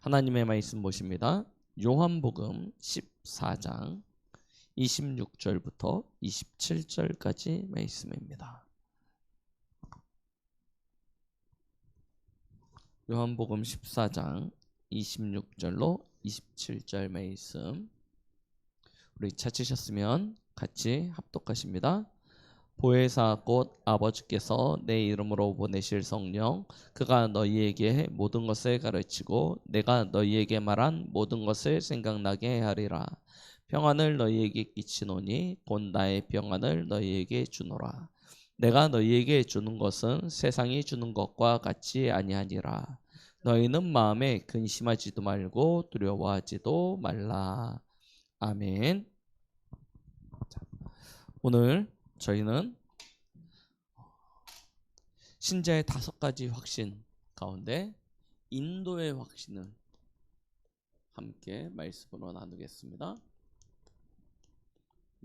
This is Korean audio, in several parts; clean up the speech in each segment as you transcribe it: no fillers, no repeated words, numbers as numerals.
하나님의 말씀 보십니다. 요한복음 14장 26절부터 27절까지 말씀입니다. 요한복음 14장 26절로 27절 말씀, 우리 찾으셨으면 같이 합독하십니다. 보혜사 곧 아버지께서 내 이름으로 보내실 성령, 그가 너희에게 모든 것을 가르치고 내가 너희에게 말한 모든 것을 생각나게 하리라. 평안을 너희에게 끼치노니 곧 나의 평안을 너희에게 주노라. 내가 너희에게 주는 것은 세상이 주는 것과 같이 아니하니라. 너희는 마음에 근심하지도 말고 두려워하지도 말라. 아멘. 오늘 저희는 신자의 5가지 확신 가운데 인도의 확신을 함께 말씀으로 나누겠습니다.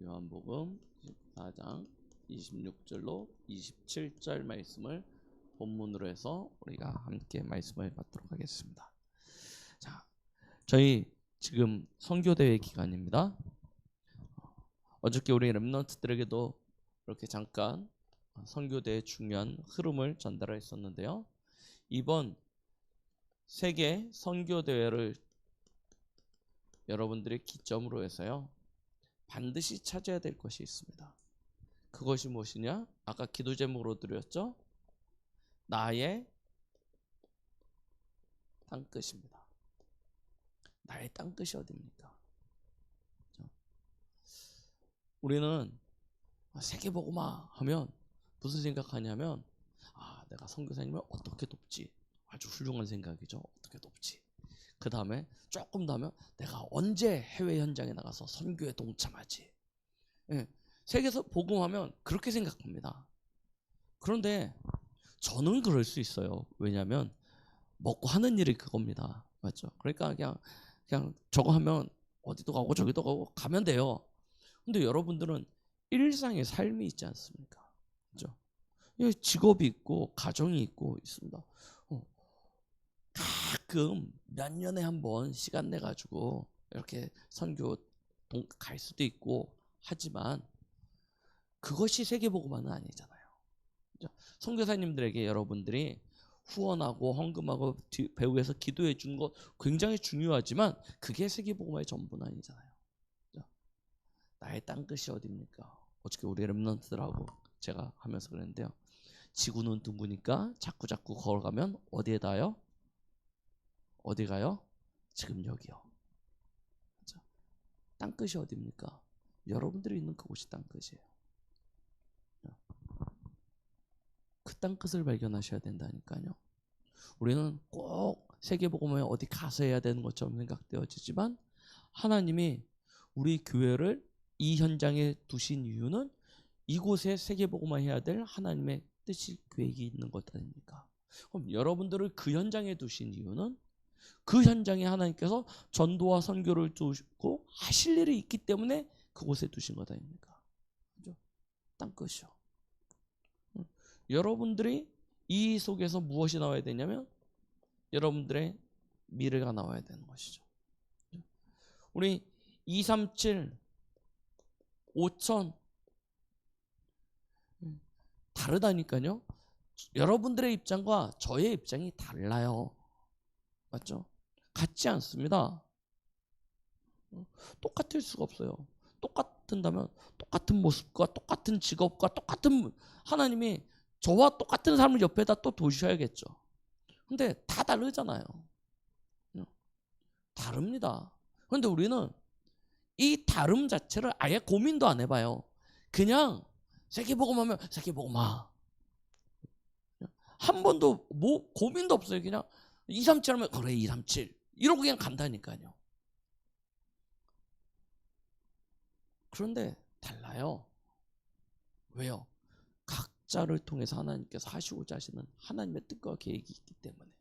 요한복음 14장 26절로 27절 말씀을 본문으로 해서 우리가 함께 말씀을 받도록 하겠습니다. 자, 저희 지금 선교대회 기간입니다. 어저께 우리 렘넌트들에게도 이렇게 잠깐 선교대의 중요한 흐름을 전달했었는데요. 이번 세계 선교대회를 여러분들의 기점으로 해서요, 반드시 찾아야 될 것이 있습니다. 그것이 무엇이냐? 아까 기도 제목으로 드렸죠? 나의 땅끝입니다. 나의 땅끝이 어디입니까? 우리는 세계복음화 하면 무슨 생각하냐면, 내가 선교사님을 어떻게 돕지? 아주 훌륭한 생각이죠. 어떻게 돕지? 그 다음에 조금 더 하면 내가 언제 해외 현장에 나가서 선교에 동참하지? 예, 세계에서 복음하면 그렇게 생각합니다. 그런데 저는 그럴 수 있어요. 왜냐하면 먹고 하는 일이 그겁니다. 맞죠? 그러니까 그냥 저거 하면 어디도 가고 저기도 가고 가면 돼요. 근데 여러분들은 일상의 삶이 있지 않습니까? 그렇죠? 직업이 있고 가정이 있고 있습니다. 가끔 몇 년에 한 번 시간 내 가지고 이렇게 선교 갈 수도 있고 하지만 그것이 세계복음화는 아니잖아요. 그렇죠? 선교사님들에게 여러분들이 후원하고 헌금하고 배후에서 기도해 주는 것 굉장히 중요하지만 그게 세계복음화의 전부는 아니잖아요. 그렇죠? 나의 땅끝이 어디입니까? 어저께 우리 렘넌트들하고 제가 하면서 그랬는데요. 지구는 둥그니까 자꾸 걸어가면 어디에 닿아요? 어디 가요? 지금 여기요. 그렇죠? 땅끝이 어디입니까? 여러분들이 있는 그곳이 땅끝이에요. 그 땅끝을 발견하셔야 된다니까요. 우리는 꼭 세계복음화에 어디 가서 해야 되는 것처럼 생각되어지지만 하나님이 우리 교회를 이 현장에 두신 이유는 이곳에 세계복음화 해야 될 하나님의 뜻이 계획이 있는 것 아닙니까? 그럼 여러분들을 그 현장에 두신 이유는 그 현장에 하나님께서 전도와 선교를 두시고 하실 일이 있기 때문에 그곳에 두신 것 아닙니까? 그죠? 땅끝이요. 여러분들이 이 속에서 무엇이 나와야 되냐면 여러분들의 미래가 나와야 되는 것이죠. 우리 237, 5천 다르다니까요. 여러분들의 입장과 저의 입장이 달라요. 맞죠? 같지 않습니다. 똑같을 수가 없어요. 똑같은다면 똑같은 모습과 똑같은 직업과 똑같은 하나님이 저와 똑같은 삶을 옆에다 또 두셔야겠죠. 근데 다 다르잖아요. 다릅니다. 그런데 우리는 이 다름 자체를 아예 고민도 안 해봐요. 그냥 세계복음하면 세계복음화. 한 번도 뭐 고민도 없어요. 그냥 237 하면 그래 237 이러고 그냥 간다니까요. 그런데 달라요. 왜요? 각자를 통해서 하나님께서 하시고자 하시는 하나님의 뜻과 계획이 있기 때문에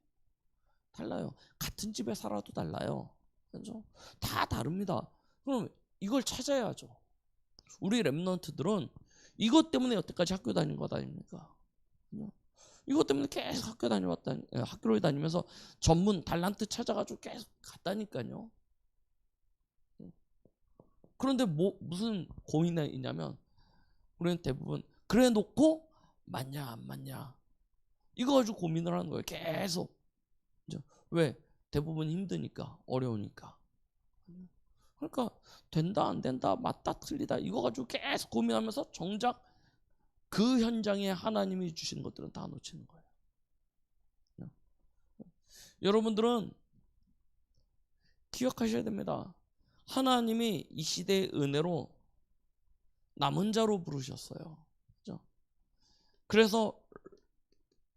달라요. 같은 집에 살아도 달라요. 그렇죠? 다 다릅니다. 그럼 이걸 찾아야죠. 우리 렘넌트들은 이것 때문에 여태까지 학교 다닌 것 아닙니까? 이것 때문에 계속 학교를 다니면서 전문 달란트 찾아가지고 계속 갔다니까요. 그런데 무슨 고민이 있냐면 우리는 대부분 그래 놓고 맞냐 안 맞냐 이거 가지고 고민을 하는 거예요. 계속. 왜? 대부분 힘드니까, 어려우니까. 그러니까 된다 안 된다 맞다 틀리다 이거 가지고 계속 고민하면서 정작 그 현장에 하나님이 주신 것들은 다 놓치는 거예요. 여러분들은 기억하셔야 됩니다. 하나님이 이 시대의 은혜로 남은 자로 부르셨어요. 그죠? 그래서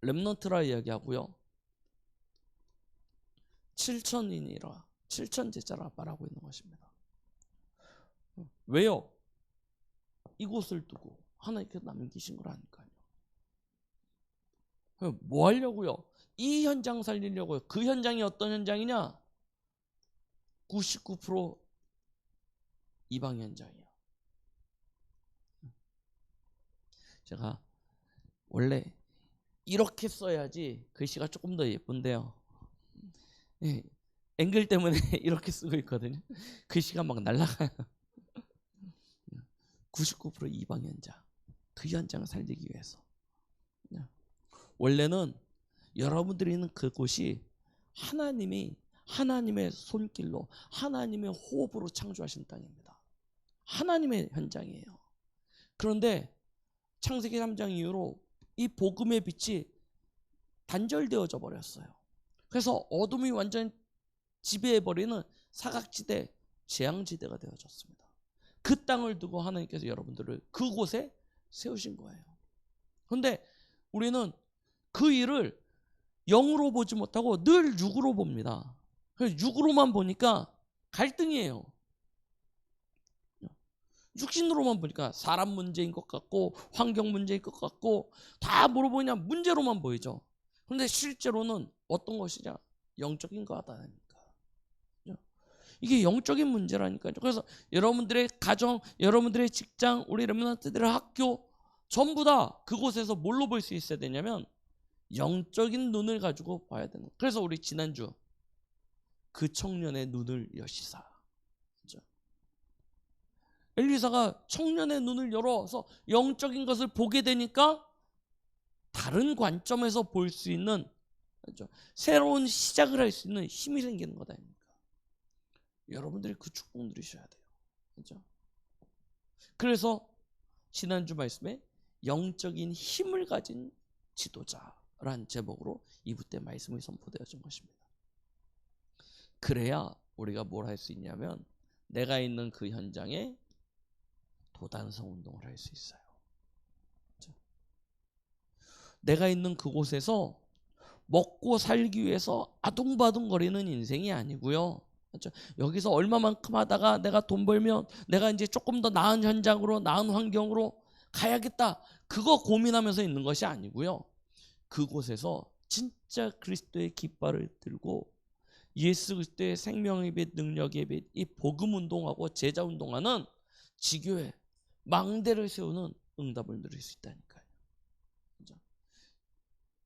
렘넌트라 이야기하고요. 7천인이라 7천 제자라 말하고 있는 것입니다. 왜요? 이곳을 두고 하나님께서 남기신 거라니까요. 뭐 하려고요? 이 현장 살리려고요. 그 현장이 어떤 현장이냐? 99% 이방 현장이에요. 제가 원래 이렇게 써야지 글씨가 조금 더 예쁜데요. 예, 앵글 때문에 이렇게 쓰고 있거든요. 글씨가 막 날아가요. 99% 이방 현장. 그 현장을 살리기 위해서. 원래는 여러분들이 있는 그곳이 하나님의 손길로 하나님의 호흡으로 창조하신 땅입니다. 하나님의 현장이에요. 그런데 창세기 3장 이후로 이 복음의 빛이 단절되어져 버렸어요. 그래서 어둠이 완전 지배해버리는 사각지대, 재앙지대가 되어졌습니다. 그 땅을 두고 하나님께서 여러분들을 그곳에 세우신 거예요. 그런데 우리는 그 일을 영으로 보지 못하고 늘 육으로 봅니다. 그래서 육으로만 보니까 갈등이에요. 육신으로만 보니까 사람 문제인 것 같고 환경 문제인 것 같고 다 뭐로 보이냐 문제로만 보이죠. 그런데 실제로는 어떤 것이냐 영적인 거다니까. 이게 영적인 문제라니까요. 그래서 여러분들의 가정, 여러분들의 직장, 우리 렘넌트들의 학교 전부 다 그곳에서 뭘로 볼 수 있어야 되냐면 영적인 눈을 가지고 봐야 되는 거예요. 그래서 우리 지난주 그 청년의 눈을 여시사. 그렇죠? 엘리사가 청년의 눈을 열어서 영적인 것을 보게 되니까 다른 관점에서 볼 수 있는 그렇죠? 새로운 시작을 할 수 있는 힘이 생기는 거다. 여러분들이 그 축복 누리셔야 돼요. 그렇죠? 그래서 지난주 말씀에 영적인 힘을 가진 지도자란 제목으로 2부 때 말씀이 선포되어진 것입니다. 그래야 우리가 뭘 할 수 있냐면 내가 있는 그 현장에 도단성 운동을 할 수 있어요. 그렇죠? 내가 있는 그곳에서 먹고 살기 위해서 아둥바둥거리는 인생이 아니고요. 그렇죠? 여기서 얼마만큼 하다가 내가 돈 벌면 내가 이제 조금 더 나은 현장으로 나은 환경으로 가야겠다. 그거 고민하면서 있는 것이 아니고요. 그곳에서 진짜 그리스도의 깃발을 들고 예수 그리스도의 생명의 빛, 능력의 빛, 이 복음 운동하고 제자 운동하는 지교회 망대를 세우는 응답을 누릴 수 있다니까요. 그렇죠?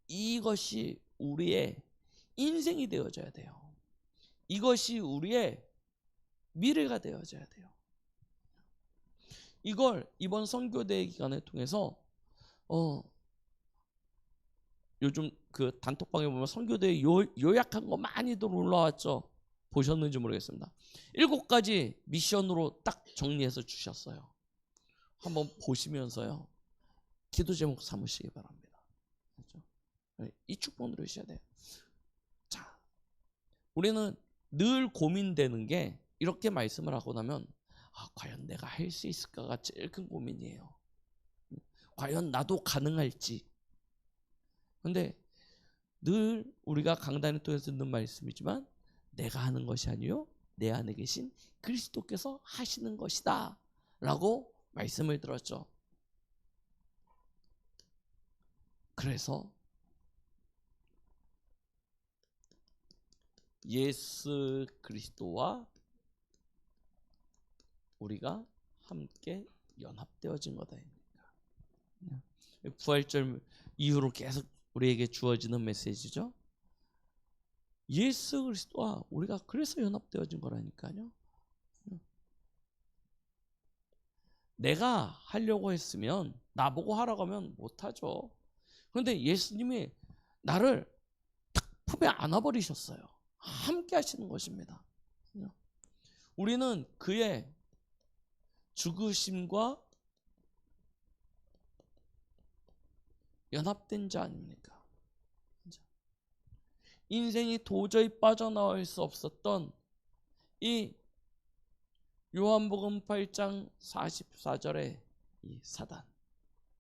이것이 우리의 인생이 되어져야 돼요. 이것이 우리의 미래가 되어져야 돼요. 이걸 이번 선교대 기간을 통해서 요즘 그 단톡방에 보면 선교대 요약한 거 많이들 올라왔죠. 보셨는지 모르겠습니다. 7가지 미션으로 딱 정리해서 주셨어요. 한번 보시면서요. 기도 제목 삼으시기 바랍니다. 그렇죠? 이 축복 누리셔야 돼요. 자, 우리는 늘 고민되는 게 이렇게 말씀을 하고 나면 과연 내가 할 수 있을까가 제일 큰 고민이에요. 과연 나도 가능할지. 근데 늘 우리가 강단을 통해서 듣는 말씀이지만 내가 하는 것이 아니요 내 안에 계신 그리스도께서 하시는 것이다 라고 말씀을 들었죠. 그래서 예수 그리스도와 우리가 함께 연합되어진 거다. 부활절 이후로 계속 우리에게 주어지는 메시지죠. 예수 그리스도와 우리가 그래서 연합되어진 거라니까요. 내가 하려고 했으면 나보고 하라고 하면 못하죠. 그런데 예수님이 나를 탁 품에 안아버리셨어요. 함께 하시는 것입니다. 우리는 그의 죽으심과 연합된 자 아닙니까? 인생이 도저히 빠져나올 수 없었던 이 요한복음 8장 44절의 이 사단,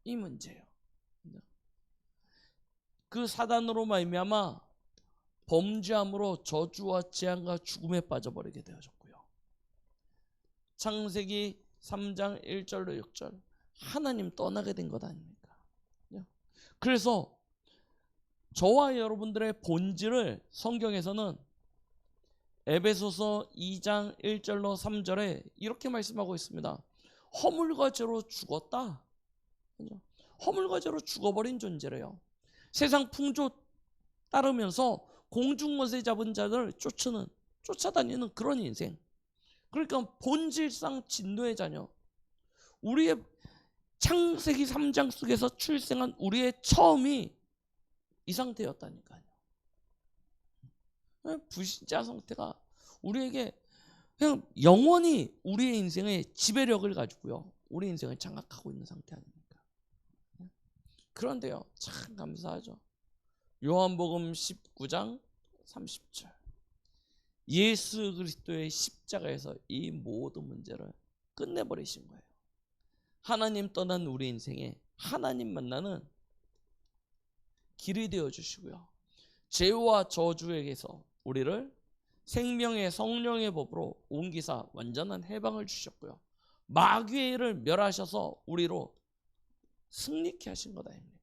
이 문제예요. 그 사단으로 말미암아 범죄함으로 저주와 재앙과 죽음에 빠져버리게 되어졌고요. 창세기 3장 1절로 6절 하나님 떠나게 된 것 아닙니까? 그래서 저와 여러분들의 본질을 성경에서는 에베소서 2장 1절로 3절에 이렇게 말씀하고 있습니다. 허물과 죄로 죽었다. 허물과 죄로 죽어버린 존재래요. 세상 풍조 따르면서 공중것에 잡은 자들을 쫓아다니는 그런 인생. 그러니까 본질상 진노의 자녀. 우리의 창세기 3장 속에서 출생한 우리의 처음이 이 상태였다니까요. 불신자 상태가 우리에게 그냥 영원히 우리의 인생의 지배력을 가지고요. 우리 인생을 장악하고 있는 상태 아닙니까? 그런데요, 참 감사하죠. 요한복음 19장 30절. 예수 그리스도의 십자가에서 이 모든 문제를 끝내버리신 거예요. 하나님 떠난 우리 인생에 하나님 만나는 길이 되어주시고요. 죄와 저주에게서 우리를 생명의 성령의 법으로 옮기사 완전한 해방을 주셨고요. 마귀의 일을 멸하셔서 우리로 승리케 하신 것 아닙니까?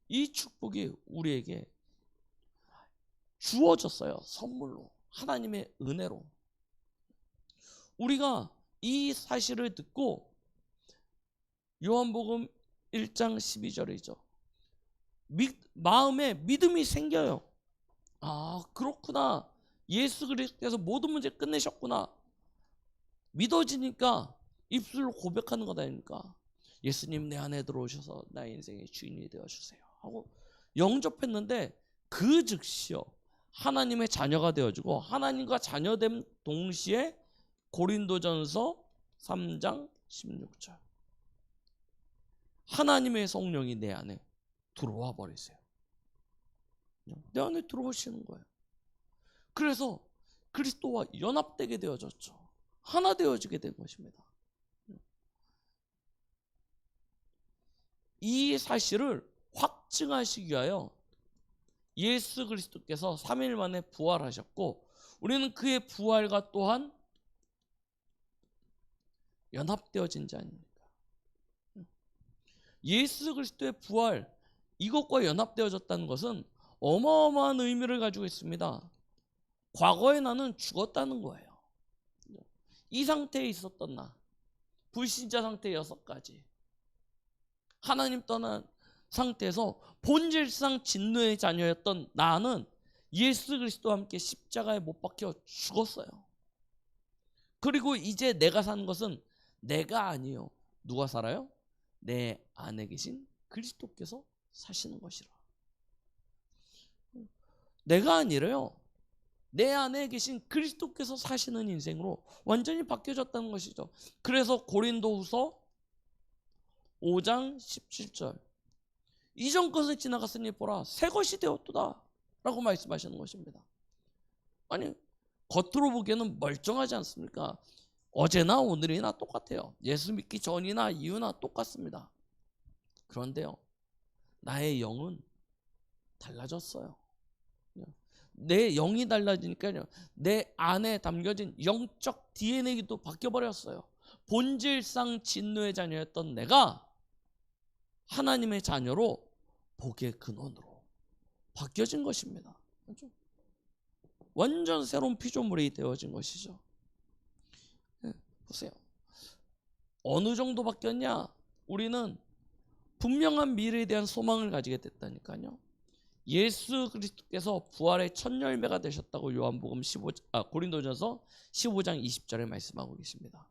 이 축복이 우리에게 주어졌어요. 선물로. 하나님의 은혜로. 우리가 이 사실을 듣고 요한복음 1장 12절이죠. 마음에 믿음이 생겨요. 아, 그렇구나. 예수 그리스도께서 모든 문제 끝내셨구나. 믿어지니까 입술로 고백하는 것 아닙니까? 예수님 내 안에 들어오셔서 나의 인생의 주인이 되어주세요 하고 영접했는데 그 즉시요 하나님의 자녀가 되어지고 하나님과 자녀됨 동시에 고린도전서 3장 16절 하나님의 성령이 내 안에 들어와 버리세요. 내 안에 들어오시는 거예요. 그래서 그리스도와 연합되게 되어졌죠. 하나 되어지게 된 것입니다. 이 사실을 확증하시기 위하여 예수 그리스도께서 3일 만에 부활하셨고 우리는 그의 부활과 또한 연합되어진 자 아닙니까? 예수 그리스도의 부활 이것과 연합되어졌다는 것은 어마어마한 의미를 가지고 있습니다. 과거에 나는 죽었다는 거예요. 이 상태에 있었던 나 불신자 상태 6가지 하나님 떠난 상태에서 본질상 진노의 자녀였던 나는 예수 그리스도와 함께 십자가에 못 박혀 죽었어요. 그리고 이제 내가 사는 것은 내가 아니요. 누가 살아요? 내 안에 계신 그리스도께서 사시는 것이라. 내가 아니래요. 내 안에 계신 그리스도께서 사시는 인생으로 완전히 바뀌어졌다는 것이죠. 그래서 고린도후서 5장 17절 이전 것을 지나갔으니 보라 새 것이 되었도다 라고 말씀하시는 것입니다. 아니 겉으로 보기에는 멀쩡하지 않습니까? 어제나 오늘이나 똑같아요. 예수 믿기 전이나 이후나 똑같습니다. 그런데요 나의 영은 달라졌어요. 내 영이 달라지니까요 내 안에 담겨진 영적 DNA도 바뀌어버렸어요. 본질상 진노의 자녀였던 내가 하나님의 자녀로 복의 근원으로 바뀌어진 것입니다. 그렇죠? 완전 새로운 피조물이 되어진 것이죠. 보세요. 어느 정도 바뀌었냐? 우리는 분명한 미래에 대한 소망을 가지게 됐다니까요. 예수 그리스도께서 부활의 첫 열매가 되셨다고 요한복음 고린도전서 15장 20절에 말씀하고 계십니다.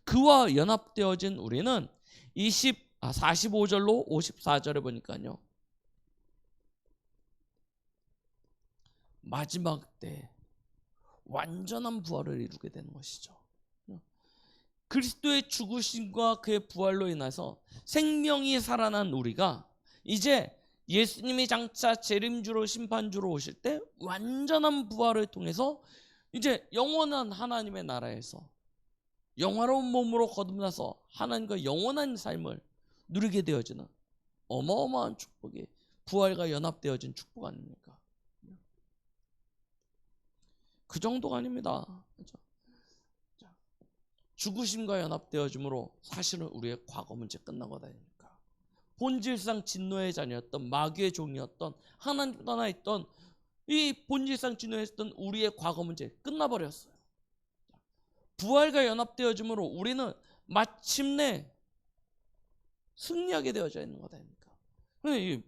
그와 연합되어진 우리는 45절로 54절에 보니까요, 마지막 때 완전한 부활을 이루게 되는 것이죠. 그리스도의 죽으심과 그의 부활로 인해서 생명이 살아난 우리가 이제 예수님이 장차 재림주로 심판주로 오실 때 완전한 부활을 통해서 이제 영원한 하나님의 나라에서 영화로운 몸으로 거듭나서 하나님과 영원한 삶을 누리게 되어지는 어마어마한 축복이 부활과 연합되어진 축복 아닙니까? 그 정도가 아닙니다. 그렇죠? 죽으심과 연합되어짐으로 사실은 우리의 과거 문제 끝난 것 아닙니까? 본질상 진노의 자녀였던 마귀의 종이었던 하나님 떠나 있던 이 본질상 진노했던 우리의 과거 문제 끝나버렸어요. 부활과 연합되어짐으로 우리는 마침내 승리하게 되어져 있는 것 아닙니까? 이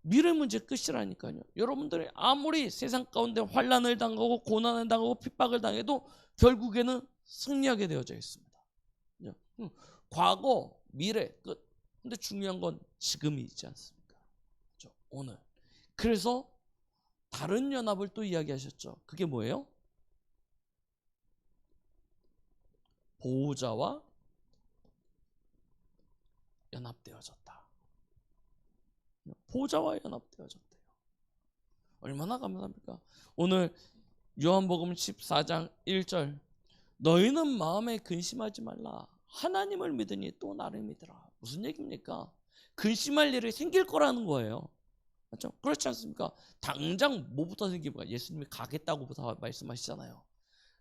미래 문제 끝이라니까요. 여러분들이 아무리 세상 가운데 환난을 당하고 고난을 당하고 핍박을 당해도 결국에는 승리하게 되어져 있습니다. 과거, 미래, 끝. 근데 중요한 건 지금이 있지 않습니까? 그렇죠? 오늘. 그래서 다른 연합을 또 이야기하셨죠. 그게 뭐예요? 보호자와 연합되어졌다. 보호자와 연합되어졌대요. 얼마나 감사합니까? 오늘 요한복음 14장 1절, 너희는 마음에 근심하지 말라. 하나님을 믿으니 또 나를 믿으라. 무슨 얘기입니까? 근심할 일이 생길 거라는 거예요. 맞죠? 그렇지 않습니까? 당장 뭐부터 생깁니까? 예수님이 가겠다고부터 말씀하시잖아요.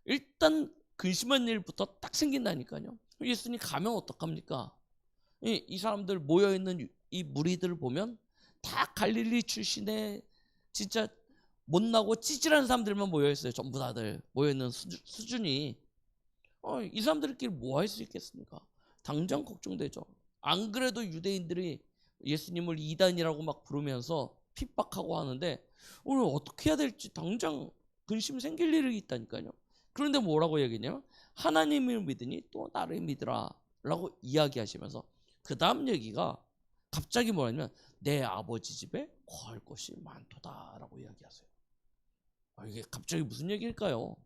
일단 근심한 일부터 딱 생긴다니까요. 예수님 가면 어떡합니까? 이 사람들 모여있는 이 무리들을 보면 다 갈릴리 출신의 진짜 못나고 찌질한 사람들만 모여있어요. 전부 다들 모여있는 수준이. 이 사람들끼리 뭐 할 수 있겠습니까? 당장 걱정되죠. 안 그래도 유대인들이 예수님을 이단이라고 막 부르면서 핍박하고 하는데 오늘 어떻게 해야 될지 당장 근심 생길 일이 있다니까요. 그런데 뭐라고 얘기했냐면 하나님을 믿으니 또 나를 믿으라 라고 이야기하시면서 그 다음 얘기가 갑자기 뭐냐면 내 아버지 집에 거할 것이 많도다 라고 이야기하세요. 이게 갑자기 무슨 얘기일까요?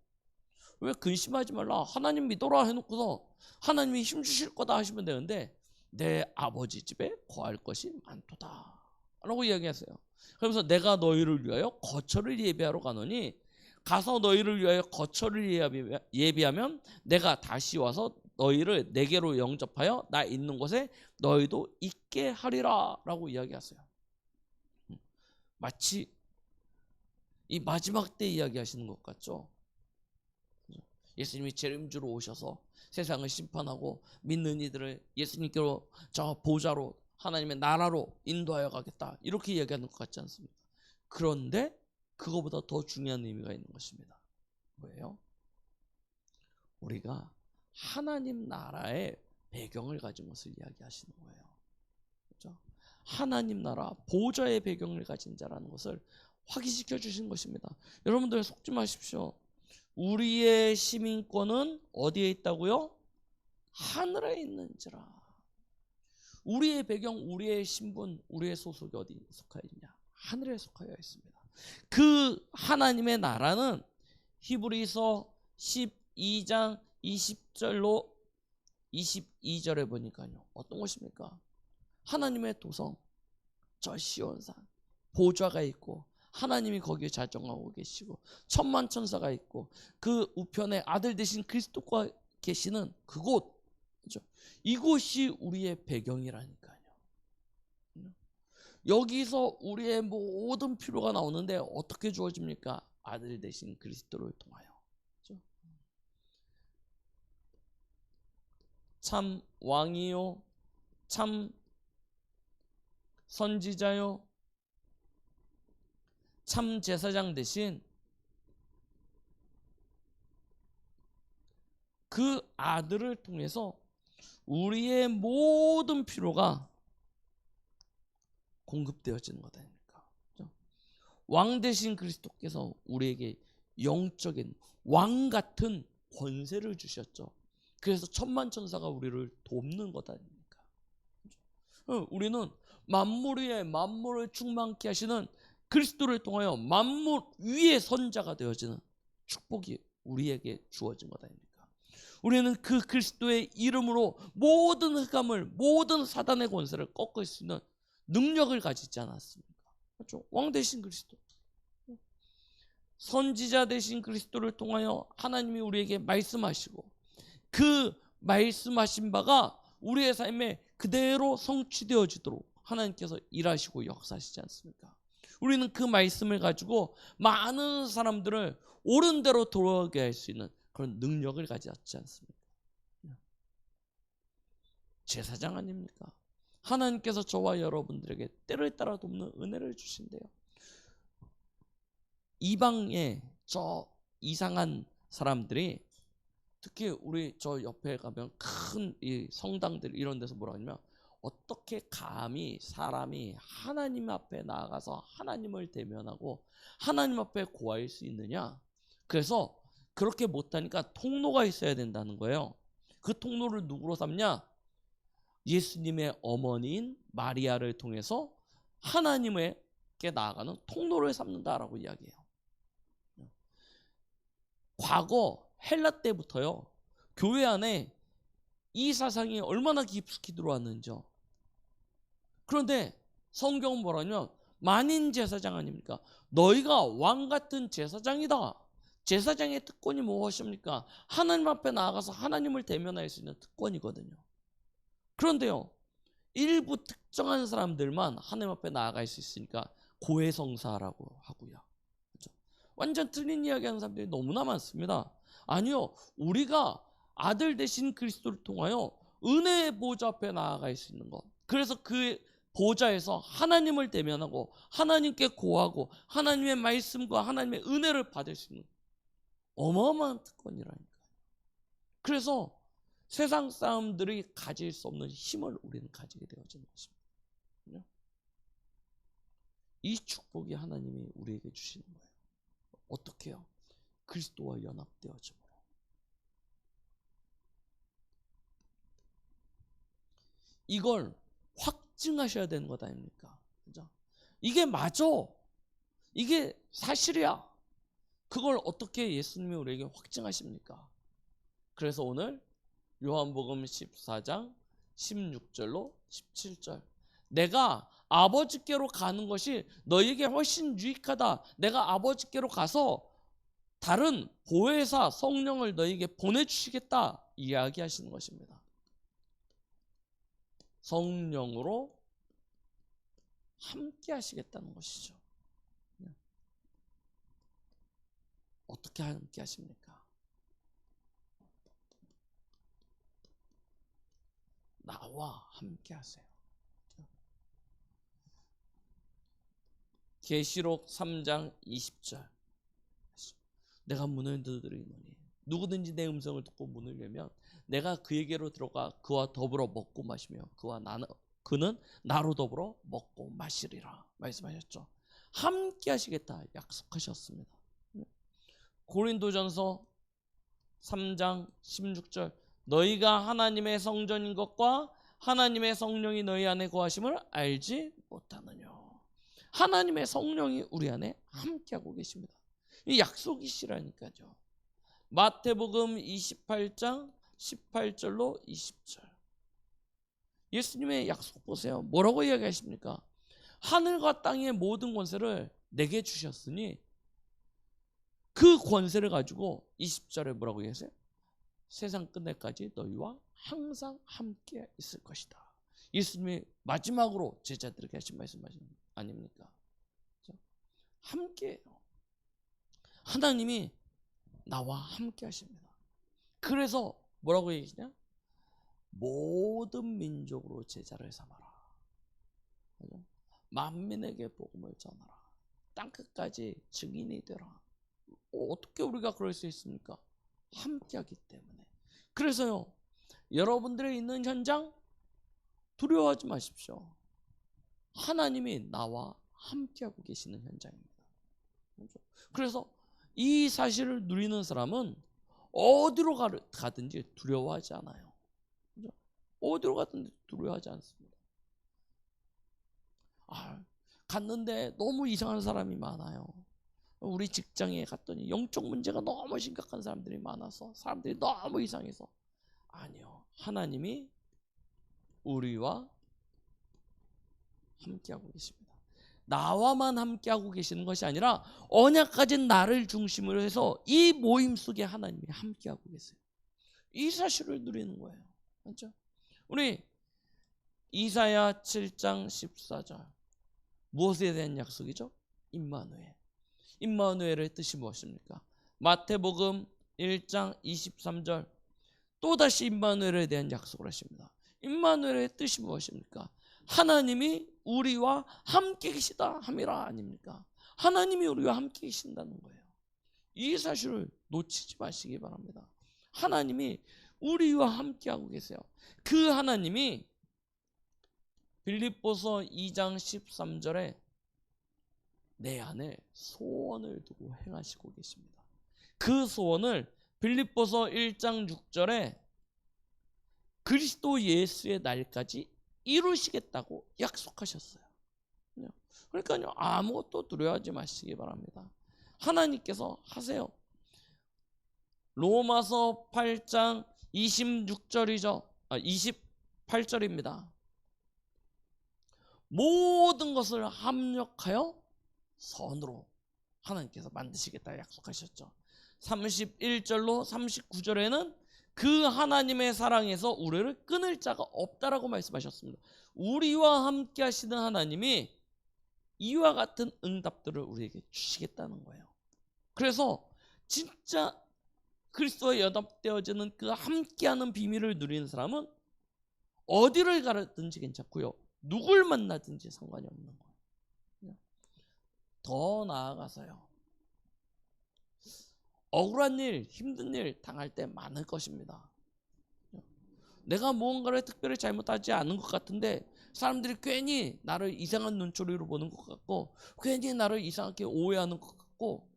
왜 근심하지 말라 하나님 믿어라 해놓고서 하나님이 힘주실 거다 하시면 되는데 내 아버지 집에 거할 것이 많도다 라고 이야기하세요. 그러면서 내가 너희를 위하여 거처를 예비하러 가노니 가서 너희를 위하여 거처를 예비하면 내가 다시 와서 너희를 내게로 영접하여 나 있는 곳에 너희도 있게 하리라 라고 이야기하세요. 마치 이 마지막 때 이야기하시는 것 같죠? 예수님이 재림주로 오셔서 세상을 심판하고 믿는 이들을 예수님께로 저 보좌로 하나님의 나라로 인도하여 가겠다 이렇게 이야기하는 것 같지 않습니까? 그런데 그거보다 더 중요한 의미가 있는 것입니다. 뭐예요? 우리가 하나님 나라의 배경을 가진 것을 이야기하시는 거예요. 그렇죠? 하나님 나라 보좌의 배경을 가진 자라는 것을 확인시켜 주신 것입니다. 여러분들 속지 마십시오. 우리의 시민권은 어디에 있다고요? 하늘에 있는지라. 우리의 배경, 우리의 신분, 우리의 소속이 어디에 속하여 있냐? 하늘에 속하여 있습니다. 그 하나님의 나라는 히브리서 12장 20절로 22절에 보니까요. 어떤 것입니까? 하나님의 도성, 저 시온산, 보좌가 있고 하나님이 거기에 자정하고 계시고 천만 천사가 있고 그 우편에 아들 되신 그리스도가 계시는 그곳, 그렇죠? 이곳이 우리의 배경이라니까요. 여기서 우리의 모든 필요가 나오는데 어떻게 주어집니까? 아들 되신 그리스도를 통하여. 그렇죠? 참 왕이요, 참 선지자요, 참 제사장 대신 그 아들을 통해서 우리의 모든 필요가 공급되어지는 거다. 그렇죠? 왕 대신 그리스도께서 우리에게 영적인 왕 같은 권세를 주셨죠. 그래서 천만 천사가 우리를 돕는 거다. 우리는 만물 위에 만물을 충만케 하시는 그리스도를 통하여 만물 위의 선자가 되어지는 축복이 우리에게 주어진 거다. 우리는 그 그리스도의 이름으로 모든 흑암을, 모든 사단의 권세를 꺾을 수 있는 능력을 가지지 않았습니까? 그렇죠? 왕 대신 그리스도, 선지자 대신 그리스도를 통하여 하나님이 우리에게 말씀하시고 그 말씀하신 바가 우리의 삶에 그대로 성취되어지도록 하나님께서 일하시고 역사하시지 않습니까? 우리는 그 말씀을 가지고 많은 사람들을 옳은 대로 돌아오게 할 수 있는 그런 능력을 가졌지 않습니까? 제사장 아닙니까? 하나님께서 저와 여러분들에게 때를 따라 돕는 은혜를 주신대요. 이방의 저 이상한 사람들이 특히 우리 저 옆에 가면 큰 이 성당들 이런 데서 뭐라 하냐면 어떻게 감히 사람이 하나님 앞에 나아가서 하나님을 대면하고 하나님 앞에 고할 수 있느냐. 그래서 그렇게 못하니까 통로가 있어야 된다는 거예요. 그 통로를 누구로 삼냐? 예수님의 어머니인 마리아를 통해서 하나님께 나아가는 통로를 삼는다라고 이야기해요. 과거 헬라 때부터요, 교회 안에 이 사상이 얼마나 깊숙이 들어왔는지요. 그런데 성경은 뭐라냐면 만인 제사장 아닙니까? 너희가 왕 같은 제사장이다. 제사장의 특권이 무엇입니까? 하나님 앞에 나아가서 하나님을 대면할 수 있는 특권이거든요. 그런데요, 일부 특정한 사람들만 하나님 앞에 나아갈 수 있으니까 고해성사라고 하고요. 그렇죠? 완전 틀린 이야기하는 사람들이 너무나 많습니다. 아니요, 우리가 아들 되신 그리스도를 통하여 은혜의 보좌 앞에 나아갈 수 있는 것. 그래서 그 보좌에서 하나님을 대면하고 하나님께 고하고 하나님의 말씀과 하나님의 은혜를 받을 수 있는 어마어마한 특권이라니까요. 그래서 세상 사람들이 가질 수 없는 힘을 우리는 가지게 되어지는 것입니다. 이 축복이 하나님이 우리에게 주시는 거예요. 어떻게 해요? 그리스도와 연합되어짐으로. 이걸 확증하셔야 되는 것 아닙니까? 그죠? 이게 맞아. 이게 사실이야. 그걸 어떻게 예수님이 우리에게 확증하십니까? 그래서 오늘 요한복음 14장 16절로 17절, 내가 아버지께로 가는 것이 너희에게 훨씬 유익하다. 내가 아버지께로 가서 다른 보혜사 성령을 너희에게 보내주시겠다 이야기하시는 것입니다. 성령으로 함께 하시겠다는 것이죠. 어떻게 함께 하십니까? 나와 함께 하세요. 계시록 3장 20절, 내가 문을 두드리노니 누구든지 내 음성을 듣고 문을 열면 내가 그에게로 들어가 그와 더불어 먹고 마시며 그는 나로 더불어 먹고 마시리라 말씀하셨죠. 함께 하시겠다 약속하셨습니다. 고린도전서 3장 16절, 너희가 하나님의 성전인 것과 하나님의 성령이 너희 안에 거하심을 알지 못하느냐. 하나님의 성령이 우리 안에 함께하고 계십니다. 이 약속이시라니까요. 마태복음 28장 18절로 20절, 예수님의 약속 보세요. 뭐라고 이야기하십니까? 하늘과 땅의 모든 권세를 내게 주셨으니 그 권세를 가지고 20절에 뭐라고 얘기하세요? 세상 끝날까지 너희와 항상 함께 있을 것이다. 예수님이 마지막으로 제자들에게 하신 말씀 아닙니까? 함께해요. 하나님이 나와 함께 하십니다. 그래서 뭐라고 얘기하시냐? 모든 민족으로 제자를 삼아라. 만민에게 복음을 전하라. 땅끝까지 증인이 되라. 어떻게 우리가 그럴 수 있습니까? 함께하기 때문에. 그래서요, 여러분들의 있는 현장 두려워하지 마십시오. 하나님이 나와 함께하고 계시는 현장입니다. 그래서 이 사실을 누리는 사람은 어디로 가든지 두려워하지 않아요. 어디로 가든지 두려워하지 않습니다. 갔는데 너무 이상한 사람이 많아요. 우리 직장에 갔더니 영적 문제가 너무 심각한 사람들이 많아서 사람들이 너무 이상해서. 아니요, 하나님이 우리와 함께하고 계십니다. 나와만 함께하고 계시는 것이 아니라 언약 가진 나를 중심으로 해서 이 모임 속에 하나님이 함께하고 계세요. 이 사실을 누리는 거예요. 맞죠? 우리 이사야 7장 14절 무엇에 대한 약속이죠? 임마누엘. 임마누엘의 뜻이 무엇입니까? 마태복음 1장 23절 또다시 임마누엘에 대한 약속을 하십니다. 임마누엘의 뜻이 무엇입니까? 하나님이 우리와 함께 계시다 함이라 아닙니까? 하나님이 우리와 함께 계신다는 거예요. 이 사실을 놓치지 마시기 바랍니다. 하나님이 우리와 함께하고 계세요. 그 하나님이 빌립보서 2장 13절에 내 안에 소원을 두고 행하시고 계십니다. 그 소원을 빌립보서 1장 6절에 그리스도 예수의 날까지 이루시겠다고 약속하셨어요. 그러니까요, 아무것도 두려워하지 마시기 바랍니다. 하나님께서 하세요. 로마서 8장 26절이죠. 28절입니다. 모든 것을 합력하여 선으로 하나님께서 만드시겠다 약속하셨죠. 31절로 39절에는 그 하나님의 사랑에서 우리를 끊을 자가 없다라고 말씀하셨습니다. 우리와 함께 하시는 하나님이 이와 같은 응답들을 우리에게 주시겠다는 거예요. 그래서 진짜 그리스도와 연합되어지는 그 함께하는 비밀을 누리는 사람은 어디를 가든지 괜찮고요, 누굴 만나든지 상관이 없는 거예요. 더 나아가서요, 억울한 일, 힘든 일 당할 때 많을 것입니다. 내가 무언가를 특별히 잘못하지 않은 것 같은데 사람들이 괜히 나를 이상한 눈초리로 보는 것 같고 괜히 나를 이상하게 오해하는 것 같고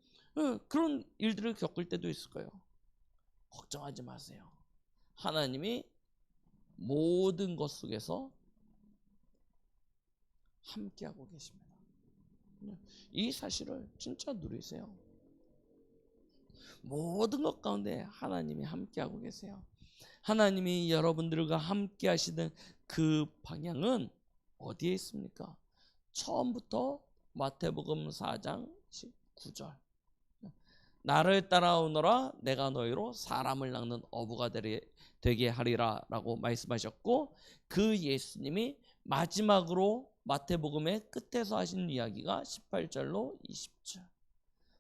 그런 일들을 겪을 때도 있을 거예요. 걱정하지 마세요. 하나님이 모든 것 속에서 함께하고 계십니다. 이 사실을 진짜 누리세요. 모든 것 가운데 하나님이 함께하고 계세요. 하나님이 여러분들과 함께 하시는 그 방향은 어디에 있습니까? 처음부터 마태복음 4장 19절 나를 따라오너라 내가 너희로 사람을 낚는 어부가 되게 하리라 라고 말씀하셨고, 그 예수님이 마지막으로 마태복음의 끝에서 하신 이야기가 18절로 20절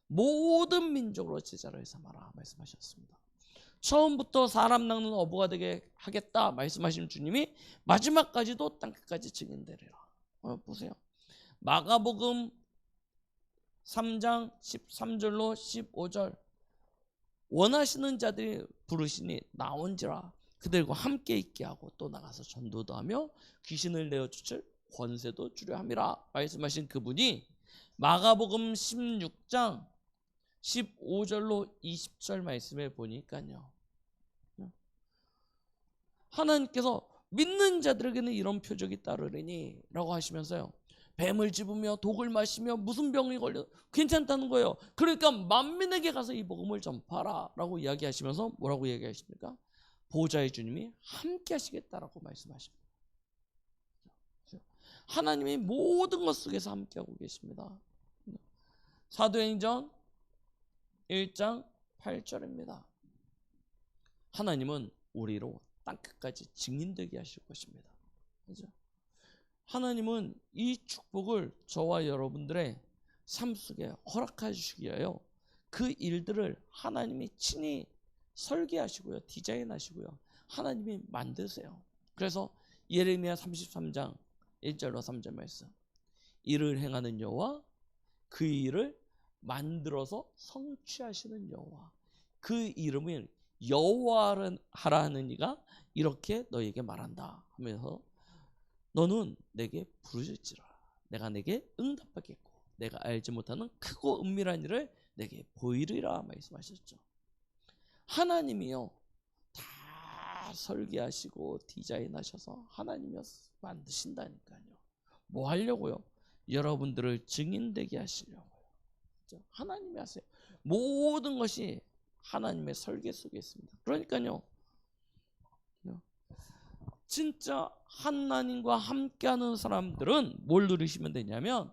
모든 민족으로 제자를 삼아라 말씀하셨습니다. 처음부터 사람 낚는 어부가 되게 하겠다 말씀하신 주님이 마지막까지도 땅끝까지 증인되리라. 보세요. 마가복음 3장 13절로 15절 원하시는 자들이 부르시니 나온지라 그들과 함께 있게 하고 또 나가서 전도도 하며 귀신을 내어주실 권세도 주려 함이라 말씀하신 그분이 마가복음 16장 15절로 20절 말씀에 보니까요, 하나님께서 믿는 자들에게는 이런 표적이 따르리니 라고 하시면서요, 뱀을 집으며 독을 마시며 무슨 병이 걸려 괜찮다는 거예요. 그러니까 만민에게 가서 이 복음을 전파라 라고 이야기하시면서 뭐라고 이야기하십니까? 보좌의 주님이 함께 하시겠다라고 말씀하십니다. 하나님이 모든 것 속에서 함께하고 계십니다. 사도행전 1장 8절입니다. 하나님은 우리로 땅끝까지 증인되게 하실 것입니다. 그죠? 하나님은 이 축복을 저와 여러분들의 삶 속에 허락해 주시기 위하여 그 일들을 하나님이 친히 설계하시고요, 디자인하시고요, 하나님이 만드세요. 그래서 예레미야 33장 1절로 3절 말씀, 이를 행하는 여호와 그 일을 만들어서 성취하시는 여호와 그 이름을 여호와하라 하는 이가 이렇게 너에게 말한다 하면서 너는 내게 부르짖으라. 내가 내게 응답하겠고 내가 알지 못하는 크고 은밀한 일을 내게 보이리라 말씀하셨죠. 하나님이요 다 설계하시고 디자인하셔서 하나님이 만드신다니까요. 뭐 하려고요? 여러분들을 증인되게 하시려고요. 그렇죠? 하나님이 하세요. 모든 것이 하나님의 설계 속에 있습니다. 그러니까요 진짜 하나님과 함께하는 사람들은 뭘 누리시면 되냐면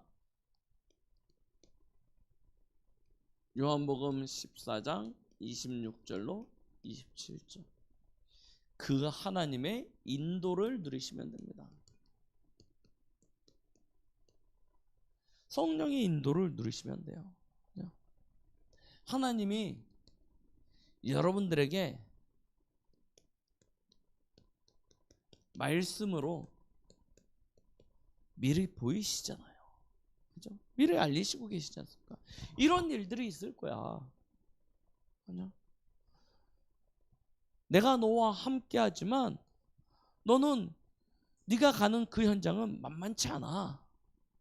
요한복음 14장 26절로 27절 그 하나님의 인도를 누리시면 됩니다. 성령의 인도를 누리시면 돼요. 하나님이 여러분들에게 말씀으로 미리 보이시잖아요. 그죠? 미리 알리시고 계시지 않습니까? 이런 일들이 있을 거야. 그죠? 내가 너와 함께 하지만 너는 네가 가는 그 현장은 만만치 않아.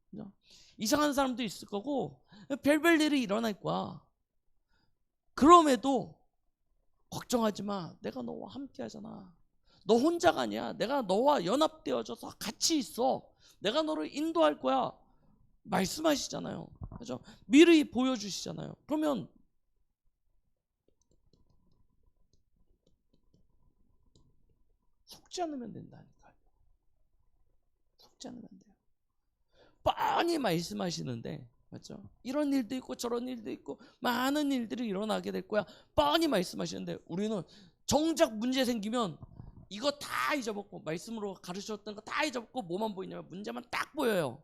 그죠? 이상한 사람도 있을 거고 별별 일이 일어날 거야. 그럼에도 걱정하지 마. 내가 너와 함께 하잖아. 너 혼자가 아니야. 내가 너와 연합되어져서 같이 있어. 내가 너를 인도할 거야. 말씀하시잖아요. 그죠? 미리 보여주시잖아요. 그러면 속지 않으면 된다니까요. 속지 않으면 돼요. 뻔히 말씀하시는데 맞죠? 이런 일도 있고 저런 일도 있고 많은 일들이 일어나게 될 거야. 뻔히 말씀하시는데 우리는 정작 문제 생기면 이거 다 잊어먹고 말씀으로 가르쳤던 거 다 잊어먹고 뭐만 보이냐면 문제만 딱 보여요.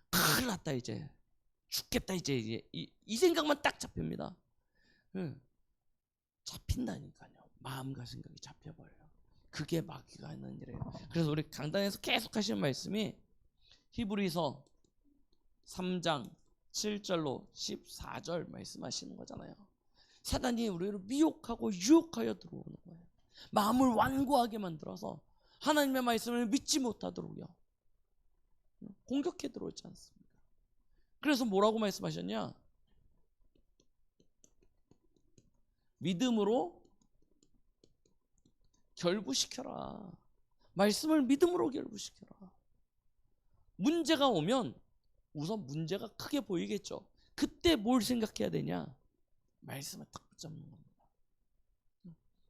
큰일 났다 이제. 죽겠다 이제. 이 생각만 딱 잡힙니다. 잡힌다니까요. 마음과 생각이 잡혀버려요. 그게 마귀가 하는 일이에요. 그래서 우리 강단에서 계속 하시는 말씀이 히브리서 3장 7절로 14절 말씀하시는 거잖아요. 사단이 우리를 미혹하고 유혹하여 들어오는 거예요. 마음을 완고하게 만들어서 하나님의 말씀을 믿지 못하도록요 공격해 들어오지 않습니까? 그래서 뭐라고 말씀하셨냐? 믿음으로 결부시켜라. 말씀을 믿음으로 결부시켜라. 문제가 오면 우선 문제가 크게 보이겠죠. 그때 뭘 생각해야 되냐? 말씀을 딱 붙잡는 겁니다.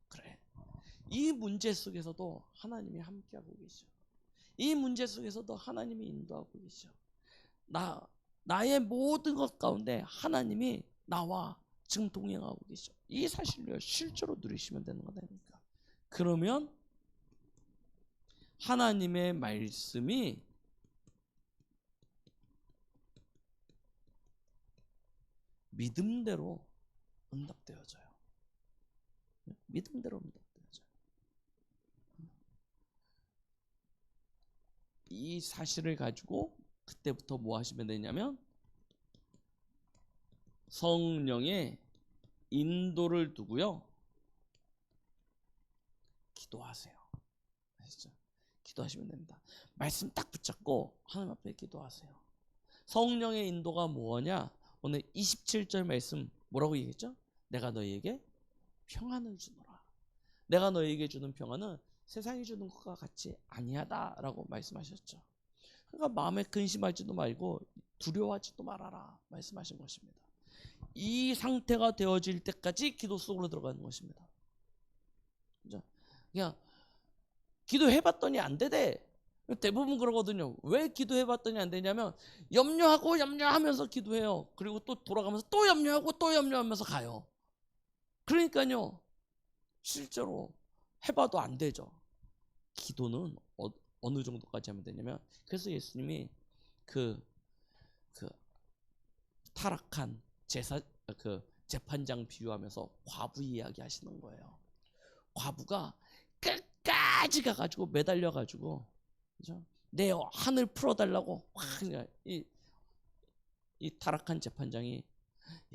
그래. 이 문제 속에서도 하나님이 함께하고 계셔. 이 문제 속에서도 하나님이 인도하고 계셔. 나의 모든 것 가운데 하나님이 나와 지금 동행하고 계셔. 이 사실을 실제로 누리시면 되는 거다니까. 그러면 하나님의 말씀이 믿음대로 응답되어져요. 믿음대로 응답되어져요. 이 사실을 가지고 그때부터 뭐 하시면 되냐면 성령의 인도를 두고요 기도하세요. 아시죠? 기도하시면 됩니다. 말씀 딱 붙잡고 하나님 앞에 기도하세요. 성령의 인도가 뭐냐? 오늘 27절 말씀 뭐라고 얘기했죠? 내가 너희에게 평안을 주노라. 내가 너희에게 주는 평안은 세상이 주는 것과 같이 아니하다라고 말씀하셨죠. 그러니까 마음에 근심하지도 말고 두려워하지도 말아라 말씀하신 것입니다. 이 상태가 되어질 때까지 기도 속으로 들어가는 것입니다. 그죠? 그냥 기도해봤더니 안 되대. 대부분 그러거든요. 왜 기도해봤더니 안 되냐면 염려하면서 기도해요. 그리고 또 돌아가면서 또 염려하고 또 염려하면서 가요. 그러니까요 실제로 해봐도 안 되죠. 기도는 어느 정도까지 하면 되냐면 그래서 예수님이 그 타락한 재판장 비유하면서 과부 이야기 하시는 거예요. 과부가 끝까지 가가지고 매달려가지고 그죠? 내 한을 풀어달라고 이 타락한 재판장이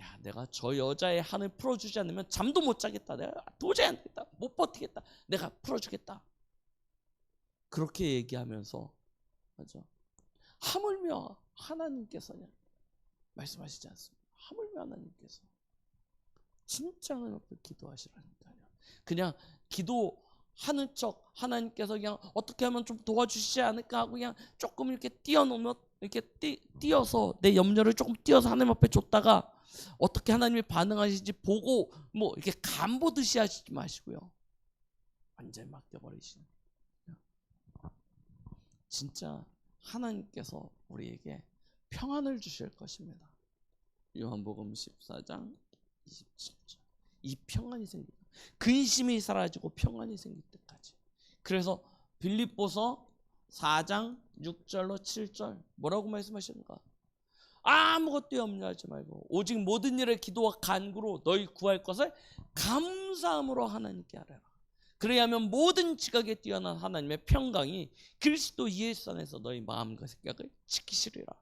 야 내가 저 여자의 한을 풀어주지 않으면 잠도 못 자겠다. 내가 도저히 안 되겠다. 못 버티겠다. 내가 풀어주겠다. 그렇게 얘기하면서 맞아. 하물며 하나님께서냐 말씀하시지 않습니다. 하물며 하나님께서 진짜 하나님 앞에 기도하시라니까요. 그냥 기도하는 척 하나님께서 그냥 어떻게 하면 좀 도와주시지 않을까 하고 그냥 조금 이렇게 띄어놓으면 이렇게 띄어서 내 염려를 조금 띄어서 하나님 앞에 줬다가 어떻게 하나님이 반응하시는지 보고 뭐 이렇게 간 보듯이 하시지 마시고요. 완전히 맡겨버리시는. 진짜 하나님께서 우리에게 평안을 주실 것입니다. 요한복음 14장 27절. 이 평안이 생깁니다. 근심이 사라지고 평안이 생길 때까지. 그래서 빌립보서 4장 6절로 7절 뭐라고 말씀하시는가? 아무것도 염려하지 말고 오직 모든 일에 기도와 간구로 너희 구할 것을 감사함으로 하나님께 아뢰라. 그래야면 모든 지각에 뛰어난 하나님의 평강이 그리스도 예수 안에서 너희 마음과 생각을 지키시리라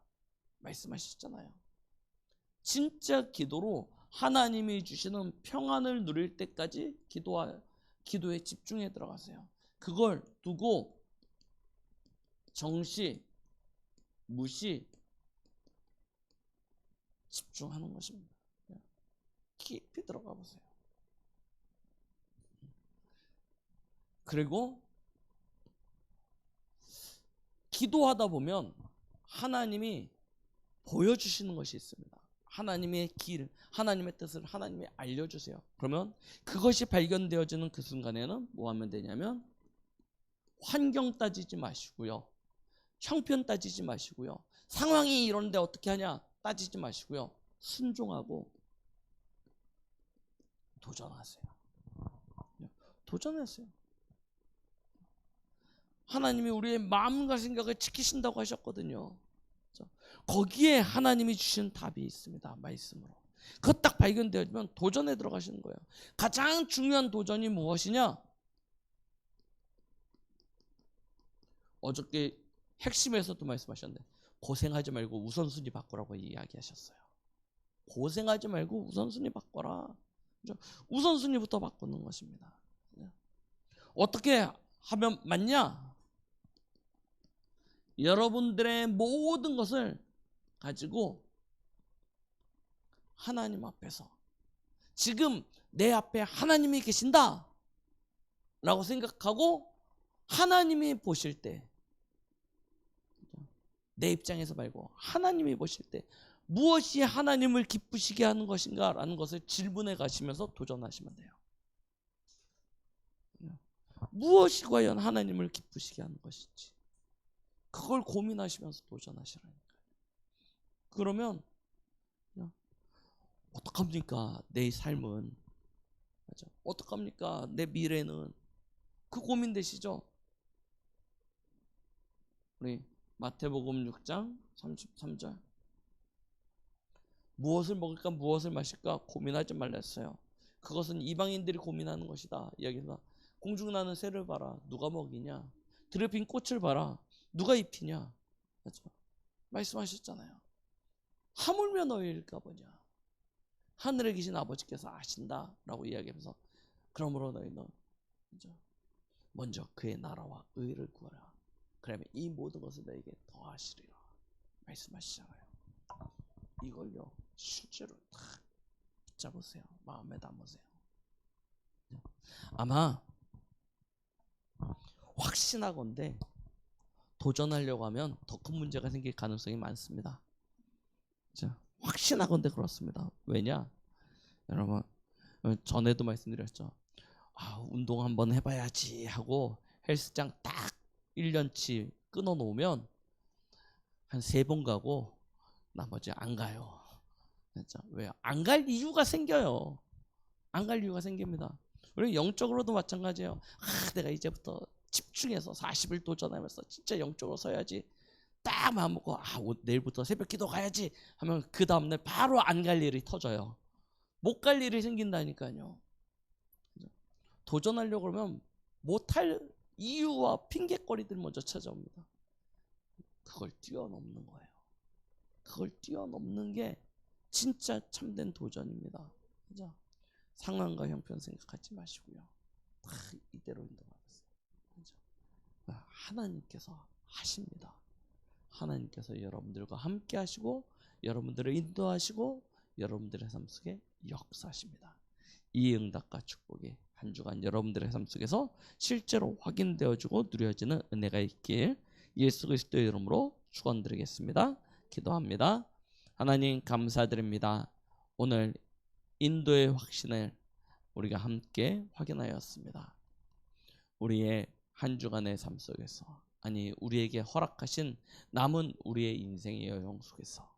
말씀하셨잖아요. 진짜 기도로 하나님이 주시는 평안을 누릴 때까지 기도에 집중해 들어가세요. 그걸 두고 정시, 무시, 집중하는 것입니다. 깊이 들어가 보세요. 그리고 기도하다 보면 하나님이 보여주시는 것이 있습니다. 하나님의 길, 하나님의 뜻을 하나님이 알려주세요. 그러면 그것이 발견되어지는 그 순간에는 뭐 하면 되냐면 환경 따지지 마시고요. 형편 따지지 마시고요. 상황이 이런데 어떻게 하냐 따지지 마시고요. 순종하고 도전하세요. 도전하세요. 하나님이 우리의 마음과 생각을 지키신다고 하셨거든요. 거기에 하나님이 주신 답이 있습니다. 말씀으로. 그거 딱 발견되면 도전에 들어가시는 거예요. 가장 중요한 도전이 무엇이냐? 어저께 핵심에서도 말씀하셨는데 고생하지 말고 우선순위 바꾸라고 이야기하셨어요. 고생하지 말고 우선순위 바꿔라. 우선순위부터 바꾸는 것입니다. 어떻게 하면 맞냐? 여러분들의 모든 것을 가지고 하나님 앞에서 지금 내 앞에 하나님이 계신다 라고 생각하고 하나님이 보실 때 내 입장에서 말고 하나님이 보실 때 무엇이 하나님을 기쁘시게 하는 것인가 라는 것을 질문해 가시면서 도전하시면 돼요. 무엇이 과연 하나님을 기쁘시게 하는 것인지 그걸 고민하시면서 도전하시라니까요. 그러면 어떡합니까? 내 삶은 어떡합니까? 내 미래는 그 고민되시죠? 우리 마태복음 6장 33절 무엇을 먹을까 무엇을 마실까 고민하지 말랬어요. 그것은 이방인들이 고민하는 것이다. 이야기가 공중나는 새를 봐라. 누가 먹이냐? 들에 핀 꽃을 봐라. 누가 입히냐? 그렇죠? 말씀하셨잖아요. 하물며 너희일까 보냐. 하늘에 계신 아버지께서 아신다라고 이야기하면서 그러므로 너희는 먼저 그의 나라와 의를 구하라. 그러면 이 모든 것을 너에게 더하시리라 말씀하시잖아요. 이걸요 실제로 딱 붙잡으세요. 마음에 담으세요. 아마 확신하건대 도전하려고 하면 더 큰 문제가 생길 가능성이 많습니다. 자, 확신하건대 그렇습니다. 왜냐? 여러분 전에도 말씀드렸죠. 운동 한번 해봐야지 하고 헬스장 딱 1년치 끊어놓으면 한 3번 가고 나머지 안 가요. 그렇죠? 왜요? 안 갈 이유가 생겨요. 안 갈 이유가 생깁니다. 우리 영적으로도 마찬가지예요. 내가 이제부터 집중해서 40일 도전하면서 진짜 영적으로 서야지. 딱 마음 먹고 내일부터 새벽 기도 가야지 하면 그 다음날 바로 안 갈 일이 터져요. 못 갈 일이 생긴다니까요. 도전하려고 그러면 못할 이유와 핑계거리들 먼저 찾아옵니다. 그걸 뛰어넘는 거예요. 그걸 뛰어넘는 게 진짜 참된 도전입니다. 그죠? 상황과 형편 생각하지 마시고요. 다 이대로 인도하세요. 그죠? 하나님께서 하십니다. 하나님께서 여러분들과 함께 하시고 여러분들을 인도하시고 여러분들의 삶 속에 역사하십니다. 이 응답과 축복이 한 주간 여러분들의 삶 속에서 실제로 확인되어지고 누려지는 은혜가 있길 예수 그리스도의 이름으로 축원드리겠습니다. 기도합니다. 하나님 감사드립니다. 오늘 인도의 확신을 우리가 함께 확인하였습니다. 우리의 한 주간의 삶 속에서, 아니 우리에게 허락하신 남은 우리의 인생의 여정 속에서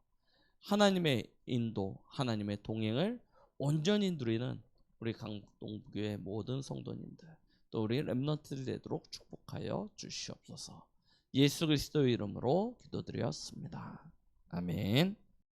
하나님의 인도, 하나님의 동행을 온전히 누리는 우리 강북동부교회 모든 성도님들, 또 우리 렘넌트들 되도록 축복하여 주시옵소서. 예수 그리스도의 이름으로 기도드렸습니다. 아멘.